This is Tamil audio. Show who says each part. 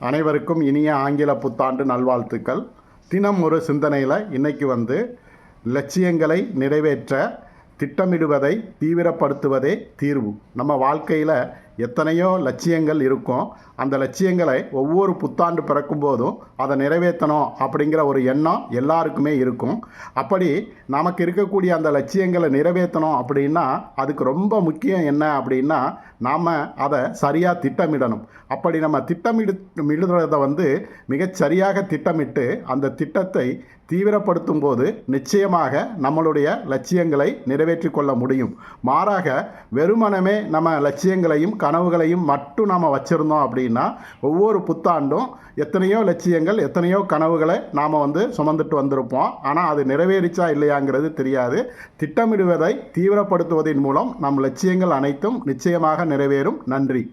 Speaker 1: அனைவருக்கும் இனிய ஆங்கில புத்தாண்டு நல்வாழ்த்துக்கள். தினம் ஒரு சிந்தனையில் இன்றைக்கி லட்சியங்களை நிறைவேற்ற திட்டமிடுவதை தீவிரப்படுத்துவதே தீர்வு. நம்ம வாழ்க்கையில் எத்தனையோ லட்சியங்கள் இருக்கும். அந்த லட்சியங்களை ஒவ்வொரு புத்தாண்டு பிறக்கும் போதும் அதை நிறைவேற்றணும் அப்படிங்கிற ஒரு எண்ணம் எல்லாருக்குமே இருக்கும். அப்படி நமக்கு இருக்கக்கூடிய அந்த லட்சியங்களை நிறைவேற்றணும் அப்படின்னா அதுக்கு ரொம்ப முக்கியம் என்ன அப்படின்னா நாம் அதை சரியாக திட்டமிடணும். அப்படி நம்ம திட்டமிடுறதை மிகச்சரியாக திட்டமிட்டு அந்த திட்டத்தை தீவிரப்படுத்தும் போது நிச்சயமாக நம்மளுடைய லட்சியங்களை நிறைவேற்றி கொள்ள முடியும். மாறாக வெறுமனமே நம்ம லட்சியங்களையும் கனவுகளையும் மட்டும் நாம் வச்சுருந்தோம் அப்படின்னா ஒவ்வொரு புத்தாண்டும் எத்தனையோ லட்சியங்கள் எத்தனையோ கனவுகளை நாம் சுமந்துட்டு வந்திருப்போம். ஆனால் அது நிறைவேறிச்சா இல்லையாங்கிறது தெரியாது. திட்டமிடுவதை தீவிரப்படுத்துவதன் மூலம் நம் லட்சியங்கள் அனைத்தும் நிச்சயமாக நிறைவேறும். நன்றி.